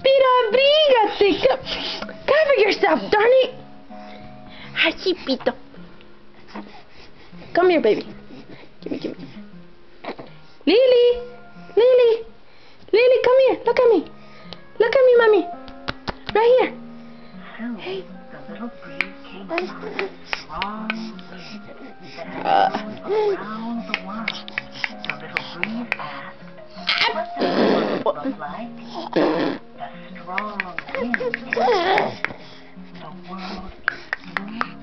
Pero abrígate. Cover yourself, darn it. Hi, Chipito. Come here, baby. Gimme. Lily. Lily, come here. Look at me. Look at me, mommy. Right here. Hey. The little breeze came along, strong wind that had blown around the world. The little breeze asked, what does the world look like? The strong wind answered, the world is blue and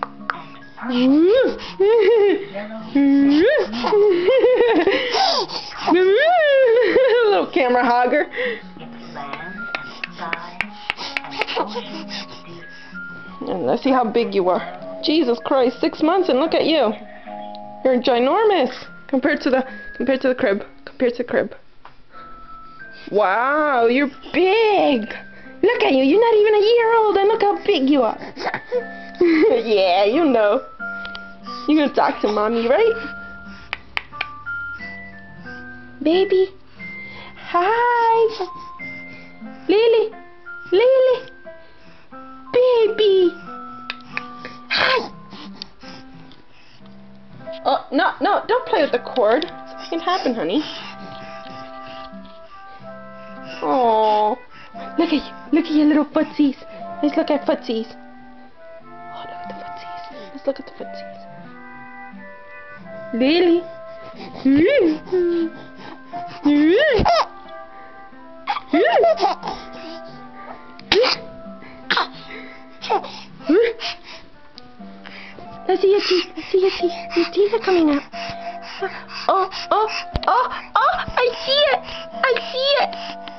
perfect. Little camera hogger. It's land and sky and ocean deep. And let's see how big you are. Jesus Christ, 6 months and look at you. You're ginormous compared to the crib. Wow, you're big. Look at you. You're not even a year old and look how big you are. Yeah, you know. You're gonna talk to mommy, right? Baby. Hi. Lily. Baby. Hi. Oh, no, don't play with the cord. Something can happen, honey. Oh, look at your little footsies. Let's look at footsies. Oh, look at the footsies. Let's look at the footsies. Lily. Let's see your teeth. Your teeth are coming out. Oh, I see it.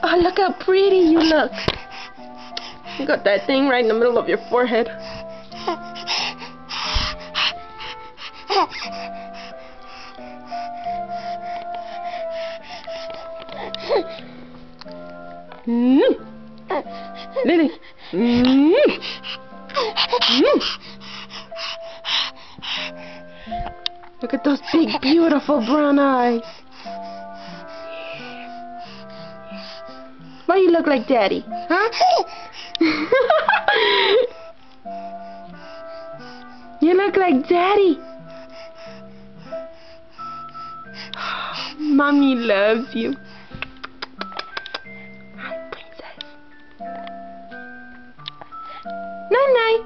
Oh, look how pretty you look. You got that thing right in the middle of your forehead. Lily. Look at those big, beautiful brown eyes. Why you look like Daddy? Huh? You look like Daddy. Mommy loves you. Hi, princess. Night-night.